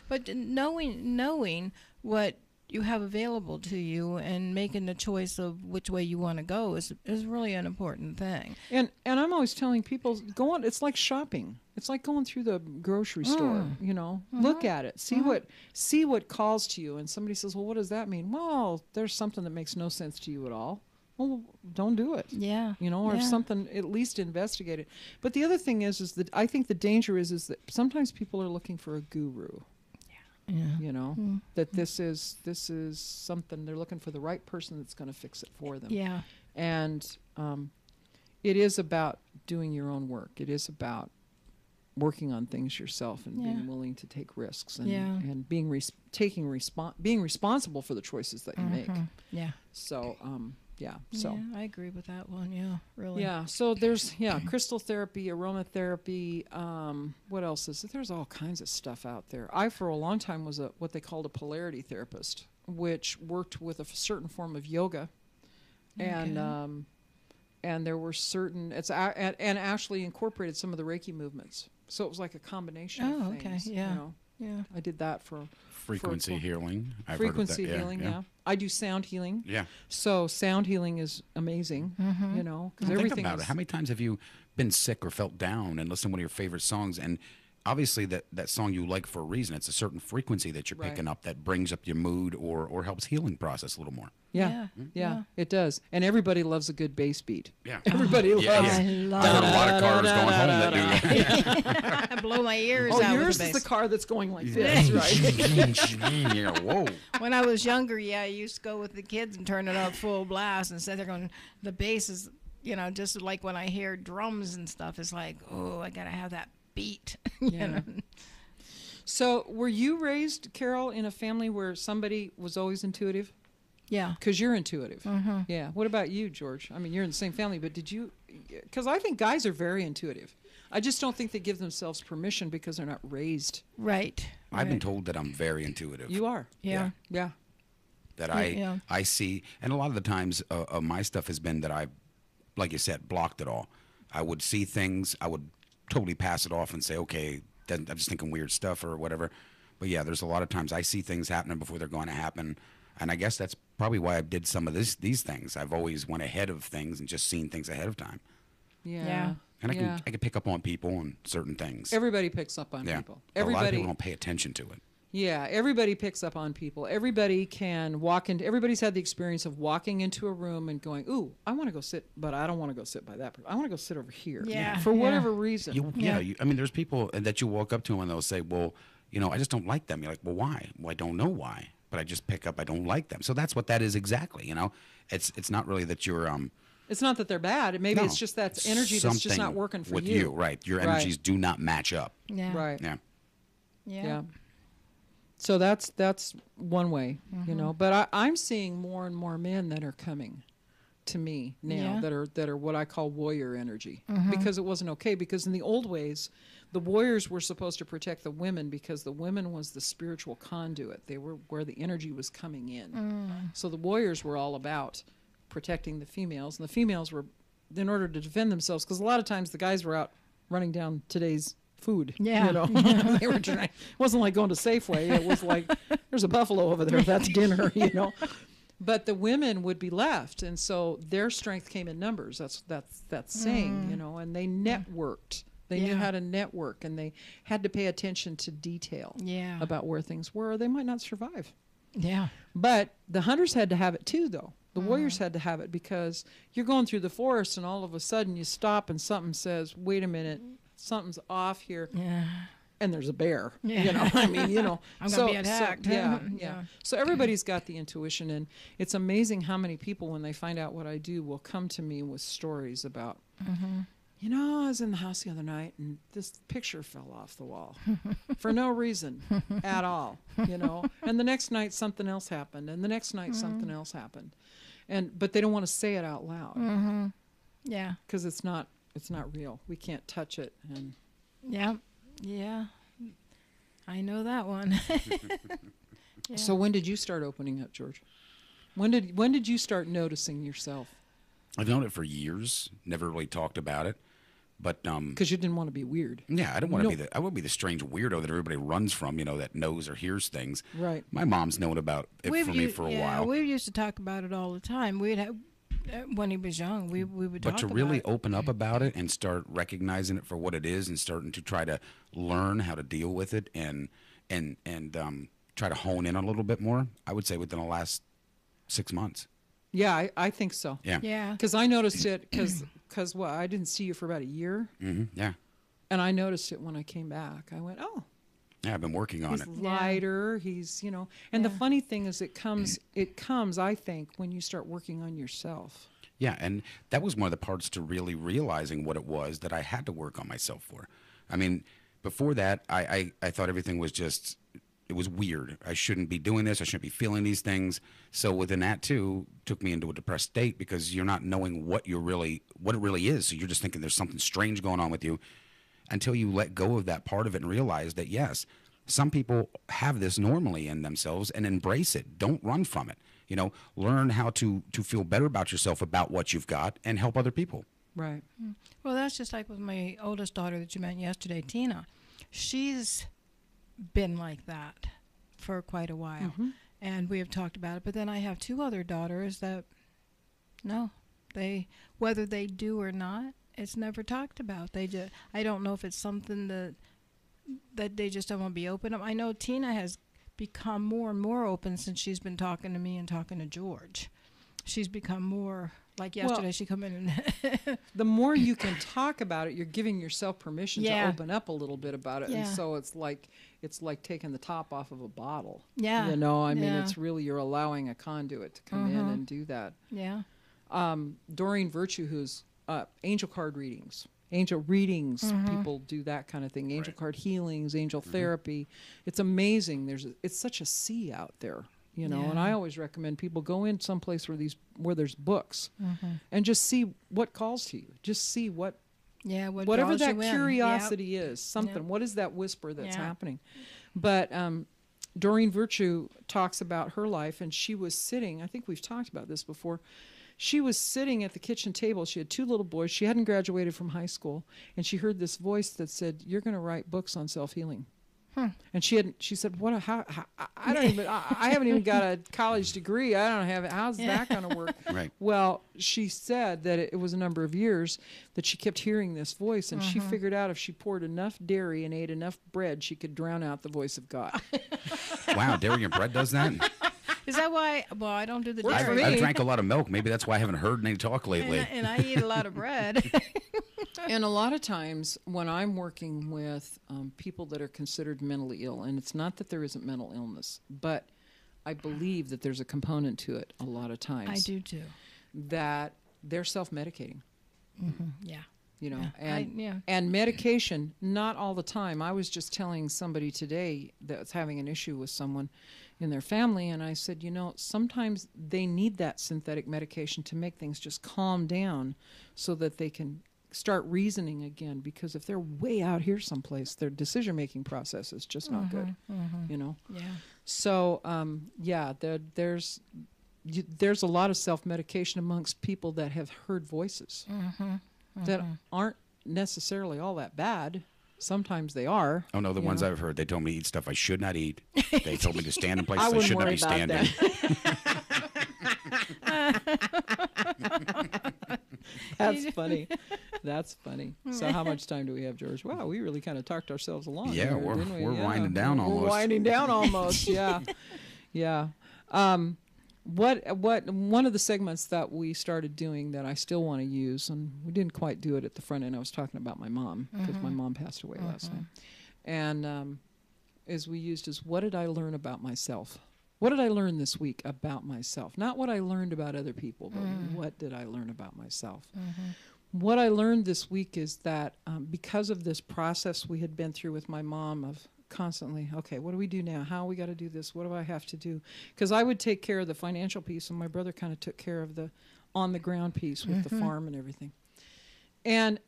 Speaker 5: But knowing what you have available to you and making the choice of which way you want to go is really an important thing.
Speaker 3: And I'm always telling people, go on. It's like shopping. It's like going through the grocery store. Look at it, see what calls to you. And somebody says, well, what does that mean? Well, there's something that makes no sense to you at all. Well, don't do it.
Speaker 5: Yeah.
Speaker 3: Or if
Speaker 5: Yeah.
Speaker 3: something, at least investigate it. But the other thing is that I think the danger is that sometimes people are looking for a guru. You know, that this is something they're looking for, the right person that's going to fix it for them.
Speaker 5: Yeah.
Speaker 3: And it is about doing your own work. It is about working on things yourself and being willing to take risks and being being responsible for the choices that you make.
Speaker 5: Yeah.
Speaker 3: So
Speaker 5: Yeah, I agree with that one. Yeah, really.
Speaker 3: yeah, so there's crystal therapy, aromatherapy. What else is it? There's all kinds of stuff out there. I for a long time was what they called a polarity therapist, which worked with a certain form of yoga, and there were certain and actually incorporated some of the Reiki movements. So it was like a combination of things.
Speaker 5: Okay, yeah.
Speaker 3: You know?
Speaker 5: Yeah.
Speaker 3: I did that for
Speaker 4: Frequency healing. I've
Speaker 3: frequency
Speaker 4: heard of that.
Speaker 3: healing. Yeah. I do sound healing.
Speaker 4: Yeah.
Speaker 3: So sound healing is amazing. You know, because
Speaker 4: Think
Speaker 3: everything.
Speaker 4: about it. How many times have you been sick or felt down and listened to one of your favorite songs? And obviously, that song you like for a reason. It's a certain frequency that you're picking up that brings up your mood or helps healing process a little more.
Speaker 3: Yeah, it does. And everybody loves a good bass beat.
Speaker 4: Yeah.
Speaker 3: Everybody loves.
Speaker 5: I
Speaker 4: I've
Speaker 5: love
Speaker 4: heard a lot of cars going home that do that.
Speaker 5: I blow my ears
Speaker 3: Oh,
Speaker 5: out
Speaker 3: yours
Speaker 5: with
Speaker 3: is
Speaker 5: the
Speaker 3: the
Speaker 5: bass.
Speaker 3: car that's going like this, right?
Speaker 4: Yeah, whoa.
Speaker 5: When I was younger, I used to go with the kids and turn it up full blast and they're going, the bass is, just like when I hear drums and stuff, it's like, oh, I got to have that beat.
Speaker 3: Yeah. So, were you raised, Carol, in a family where somebody was always intuitive?
Speaker 5: Yeah.
Speaker 3: Because you're intuitive. Yeah. What about you, George? I mean, you're in the same family, but did you? Because I think guys are very intuitive. I just don't think they give themselves permission because they're not raised.
Speaker 5: Right.
Speaker 4: I've been told that I'm very intuitive.
Speaker 3: You are.
Speaker 5: Yeah.
Speaker 3: Yeah.
Speaker 4: That I see, and a lot of the times my stuff has been that I, like you said, blocked it all. I would see things, I would totally pass it off and say, okay, I'm just thinking weird stuff or whatever. But yeah, there's a lot of times I see things happening before they're going to happen. And I guess that's probably why I did some of these things. I've always went ahead of things and just seen things ahead of time.
Speaker 3: Yeah.
Speaker 4: And I can pick up on people and certain things.
Speaker 3: Everybody picks up on people.
Speaker 4: A lot of
Speaker 3: Everybody.
Speaker 4: people don't pay attention to it.
Speaker 3: Yeah, everybody picks up on people. Everybody can walk into. Everybody's had the experience of walking into a room and going, "Ooh, I want to go sit, but I don't want to go sit by that person. I want to go sit over here."
Speaker 5: Yeah,
Speaker 3: for whatever reason.
Speaker 4: I mean, there's people that you walk up to and they'll say, "Well, I just don't like them." You're like, "Well, why?" "Well, I don't know why, but I just pick up. I don't like them." So that's what that is exactly. It's not really that you're
Speaker 3: It's not that they're bad. Maybe it's just that energy that's just not
Speaker 4: something
Speaker 3: working for
Speaker 4: with
Speaker 3: you.
Speaker 4: Right? Your energies do not match up.
Speaker 5: Yeah.
Speaker 3: Right.
Speaker 4: Yeah.
Speaker 3: Yeah. So that's one way, But I'm seeing more and more men that are coming to me now that are what I call warrior energy, because it wasn't okay. Because in the old ways, the warriors were supposed to protect the women because the women was the spiritual conduit. They were where the energy was coming in. So the warriors were all about protecting the females, and the females were in order to defend themselves. Because a lot of times the guys were out running down today's food.
Speaker 5: Yeah.
Speaker 3: They were trying. It wasn't like going to Safeway. It was like, there's a buffalo over there. That's dinner. But the women would be left, and so their strength came in numbers. That's saying. And they networked. They knew how to network, and they had to pay attention to detail. About where things were. Or they might not survive.
Speaker 5: Yeah.
Speaker 3: But the hunters had to have it too, though. The warriors had to have it, because you're going through the forest, and all of a sudden you stop, and something says, "Wait a minute. Something's off here," and there's a bear. I mean,
Speaker 5: I'm gonna be attacked.
Speaker 3: Yeah. So everybody's got the intuition, and it's amazing how many people, when they find out what I do, will come to me with stories about, I was in the house the other night, and this picture fell off the wall for no reason at all, And the next night something else happened, and the next night something else happened, but they don't want to say it out loud.
Speaker 5: Yeah.
Speaker 3: Because it's not real. We can't touch it. And
Speaker 5: yeah. I know that one.
Speaker 3: So when did you start opening up, George? When did you start noticing yourself?
Speaker 4: I've known it for years. Never really talked about it, but
Speaker 3: because you didn't want to be weird.
Speaker 4: Yeah, I don't want to be I would be the strange weirdo that everybody runs from. That knows or hears things.
Speaker 3: Right.
Speaker 4: My mom's known about it for me for a while.
Speaker 5: We used to talk about it all the time. We'd have. When he was young, we would talk about it. But to
Speaker 4: really open up about it and start recognizing it for what it is, and starting to try to learn how to deal with it and try to hone in a little bit more, I would say within the last 6 months.
Speaker 3: Yeah, I think so.
Speaker 5: Yeah.
Speaker 3: Because I noticed it because I didn't see you for about a year.
Speaker 4: Yeah.
Speaker 3: And I noticed it when I came back. I went, oh,
Speaker 4: Yeah, I've been working on
Speaker 3: He's
Speaker 4: it.
Speaker 3: lighter. He's, you know, and the funny thing is it comes, I think, when you start working on yourself.
Speaker 4: Yeah, and that was one of the parts to really realizing what it was that I had to work on myself for. I mean, before that, I thought everything was just, it was weird. I shouldn't be doing this. I shouldn't be feeling these things. So within that, too, took me into a depressed state because you're not knowing what it really is. So you're just thinking there's something strange going on with you until you let go of that part of it and realize that, yes, some people have this normally in themselves and embrace it. Don't run from it. You know, learn how to feel better about yourself, about what you've got, and help other people.
Speaker 3: Right.
Speaker 5: Well, that's just like with my oldest daughter that you met yesterday, Tina. She's been like that for quite a while, and we have talked about it. But then I have 2 other daughters that, no, whether they do or not, it's never talked about. I don't know if it's something that they just don't want to be open up. I know Tina has become more and more open since she's been talking to me and talking to George. She's become more, like yesterday, she come in and
Speaker 3: the more you can talk about it, you're giving yourself permission to open up a little bit about it. And so it's like taking the top off of a bottle.
Speaker 5: Yeah.
Speaker 3: You know, I mean, it's really, you're allowing a conduit to come in and do that.
Speaker 5: Yeah.
Speaker 3: Doreen Virtue, who's angel card readings. Angel readings, people do that kind of thing. Angel card healings, angel therapy. It's amazing. It's such a sea out there, you know. And I always recommend people go in someplace where there's books, and just see what calls to you. Just see whatever that curiosity is. Something. What is that whisper that's happening? But Doreen Virtue talks about her life, and she was sitting. I think we've talked about this before. She was sitting at the kitchen table. She had 2 little boys. She hadn't graduated from high school. And she heard this voice that said, "You're going to write books on self-healing." And she said, "What? How I don't even. I haven't even got a college degree. I don't have it. How's that going to work?"
Speaker 4: Right.
Speaker 3: Well, she said that it was a number of years that she kept hearing this voice, and she figured out if she poured enough dairy and ate enough bread, she could drown out the voice of God.
Speaker 4: Wow, dairy and bread does that?
Speaker 5: Is that why? Well, I don't do the
Speaker 3: Works for
Speaker 5: dairy.
Speaker 3: me.
Speaker 4: I've drank a lot of milk. Maybe that's why I haven't heard any talk lately.
Speaker 5: And I eat a lot of bread.
Speaker 3: And a lot of times when I'm working with people that are considered mentally ill, and it's not that there isn't mental illness, but I believe that there's a component to it a lot of times.
Speaker 5: I do too.
Speaker 3: That they're self-medicating.
Speaker 5: Yeah.
Speaker 3: You know,
Speaker 5: Yeah.
Speaker 3: and medication, not all the time. I was just telling somebody today that's having an issue with someone in their family, and I said, you know, sometimes they need that synthetic medication to make things just calm down so that they can start reasoning again, because if they're way out here someplace, their decision-making process is just not good, you know?
Speaker 5: Yeah.
Speaker 3: So, there's a lot of self-medication amongst people that have heard voices that aren't necessarily all that bad. Sometimes they are.
Speaker 4: Oh, no, the ones I've heard, they told me to eat stuff I should not eat. They told me to stand in places I
Speaker 3: wouldn't
Speaker 4: should not
Speaker 3: worry
Speaker 4: be
Speaker 3: about
Speaker 4: standing.
Speaker 3: That's funny. That's funny. So how much time do we have, George? Wow, we really kind of talked ourselves along.
Speaker 4: Yeah,
Speaker 3: there,
Speaker 4: we're
Speaker 3: didn't we?
Speaker 4: winding down almost.
Speaker 3: We're winding down almost, yeah. Yeah. What one of the segments that we started doing that I still want to use, and we didn't quite do it at the front end. I was talking about my mom because my mom passed away last night, and is what did I learn about myself? What did I learn this week about myself? Not what I learned about other people, but what did I learn about myself? What I learned this week is that because of this process we had been through with my mom of constantly, okay, what do we do now? How we got to do this? What do I have to do? Because I would take care of the financial piece, and my brother kind of took care of the on-the-ground piece with the farm and everything. And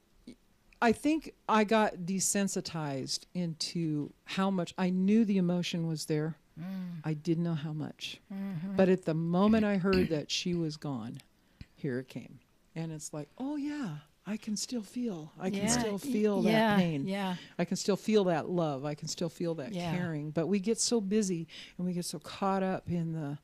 Speaker 3: I think I got desensitized into how much I knew the emotion was there. I didn't know how much. But at the moment I heard that she was gone, here it came. And it's like, oh, yeah. I can still feel. I can still feel that pain.
Speaker 5: Yeah.
Speaker 3: I can still feel that love. I can still feel that caring. But we get so busy and we get so caught up in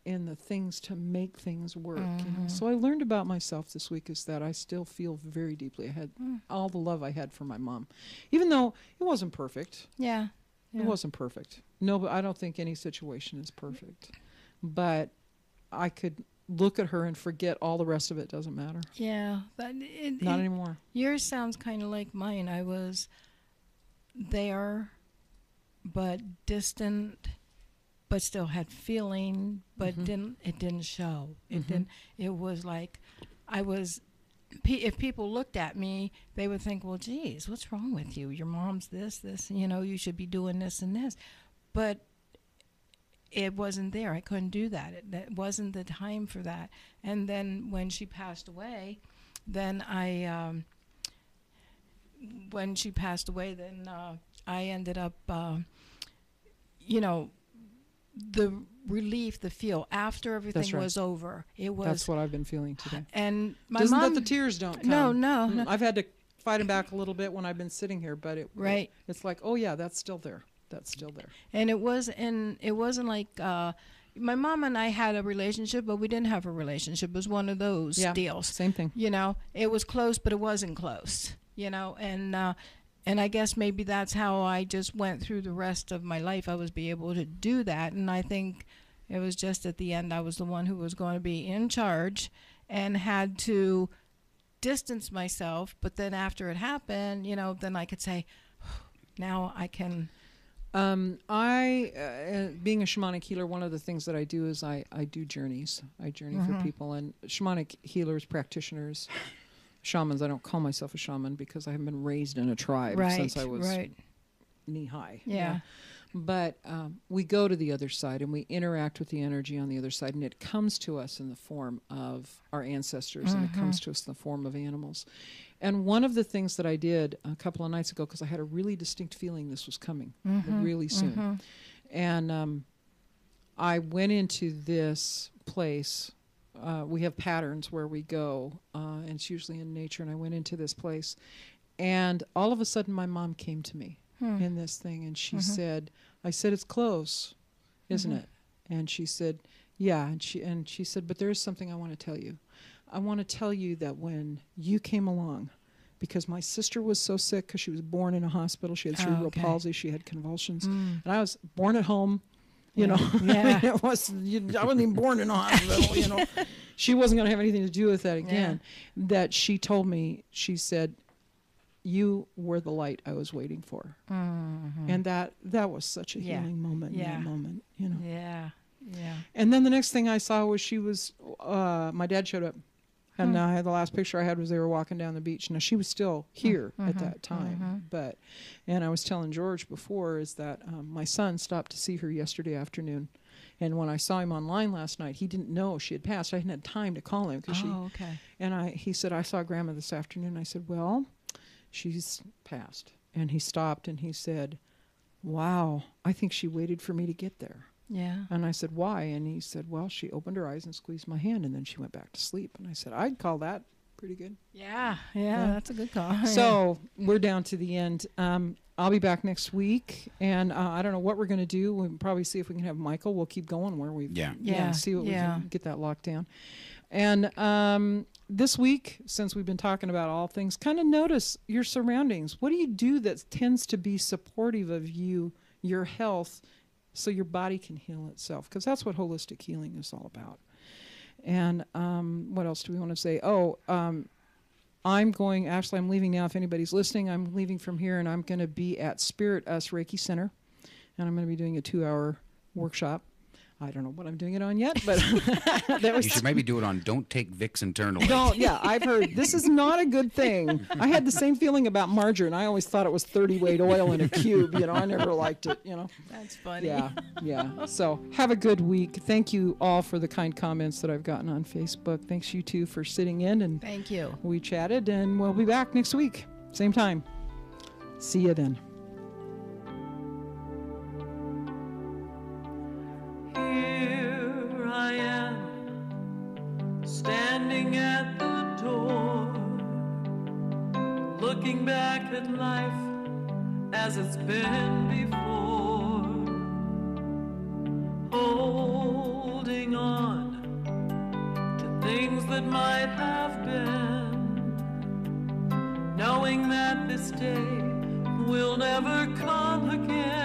Speaker 3: the things to make things work. You know? So I learned about myself this week is that I still feel very deeply. I had all the love I had for my mom, even though it wasn't perfect.
Speaker 5: Yeah.
Speaker 3: It wasn't perfect. No, but I don't think any situation is perfect. But I could look at her and forget all the rest of it doesn't matter.
Speaker 5: Yeah. But
Speaker 3: Not anymore.
Speaker 5: Yours sounds kind of like mine. I was there but distant, but still had feeling, but it didn't show. It didn't. It was like I was. If people looked at me, they would think, "Well, geez, what's wrong with you? Your mom's this. You should be doing this and this," but it wasn't there. I couldn't do that. That wasn't the time for that. And then when she passed away, then I ended up, the relief, the feel after everything was over. It was.
Speaker 3: That's what I've been feeling today.
Speaker 5: And my
Speaker 3: Doesn't
Speaker 5: mom.
Speaker 3: that the tears don't come?
Speaker 5: No.
Speaker 3: I've had to fight them back a little bit when I've been sitting here, but it's like, oh yeah, that's still there. That's still there.
Speaker 5: And it wasn't like my mom and I had a relationship, but we didn't have a relationship. It was one of those deals.
Speaker 3: Same thing.
Speaker 5: It was close, but it wasn't close. And I guess maybe that's how I just went through the rest of my life. I was be able to do that, and I think it was just at the end I was the one who was going to be in charge and had to distance myself. But then after it happened, then I could say, now I can.
Speaker 3: Being a shamanic healer, one of the things that I do is I do journeys. I journey for people, and shamanic healers, practitioners, shamans. I don't call myself a shaman because I haven't been raised in a tribe since I was knee high.
Speaker 5: Yeah.
Speaker 3: But we go to the other side and we interact with the energy on the other side, and it comes to us in the form of our ancestors, and it comes to us in the form of animals. And one of the things that I did a couple of nights ago, because I had a really distinct feeling this was coming really soon, and I went into this place. We have patterns where we go, and it's usually in nature, and I went into this place, and all of a sudden my mom came to me in this thing, and she said, I said, it's close, isn't it? And she said, yeah, and she said, but there is something I want to tell you. I want to tell you that when you came along, because my sister was so sick because she was born in a hospital, she had cerebral palsy, she had convulsions, and I was born at home.
Speaker 5: Yeah.
Speaker 3: I wasn't even born in a hospital, She wasn't going to have anything to do with that again. Yeah. That she told me, she said, you were the light I was waiting for. And that was such a healing moment in that moment,
Speaker 5: Yeah.
Speaker 3: And then the next thing I saw was my dad showed up. And the last picture I had was they were walking down the beach. Now, she was still here at that time. And I was telling George before is that my son stopped to see her yesterday afternoon. And when I saw him online last night, he didn't know she had passed. I hadn't had time to call him.
Speaker 5: Okay.
Speaker 3: And he said, I saw Grandma this afternoon. I said, well, she's passed. And he stopped and he said, wow, I think she waited for me to get there.
Speaker 5: Yeah.
Speaker 3: And I said, why? And he said, well, she opened her eyes and squeezed my hand, and then she went back to sleep. And I said, I'd call that pretty good.
Speaker 5: Yeah, that's a good call.
Speaker 3: So we're down to the end. I'll be back next week, and I don't know what we're going to do. We'll probably see if we can have Michael. We'll keep going where we see what we can get that locked down. And this week, since we've been talking about all things, kind of notice your surroundings. What do you do that tends to be supportive of your health, so your body can heal itself? Because that's what holistic healing is all about. And what else do we want to say? I'm leaving now. If anybody's listening, I'm leaving from here, and I'm going to be at Spirit Us Reiki Center, and I'm going to be doing a 2-hour workshop. I don't know what I'm doing it on yet, but
Speaker 4: you should maybe do it on Don't Take Vicks Internally.
Speaker 3: I've heard this is not a good thing. I had the same feeling about margarine. I always thought it was 30 weight oil in a cube. I never liked it.
Speaker 5: That's funny.
Speaker 3: Yeah. So have a good week. Thank you all for the kind comments that I've gotten on Facebook. Thanks you two for sitting in, and
Speaker 5: thank you.
Speaker 3: We chatted, and we'll be back next week, same time. See you then.
Speaker 2: Here I am, standing at the door, looking back at life as it's been before, holding on to things that might have been, knowing that this day will never come again.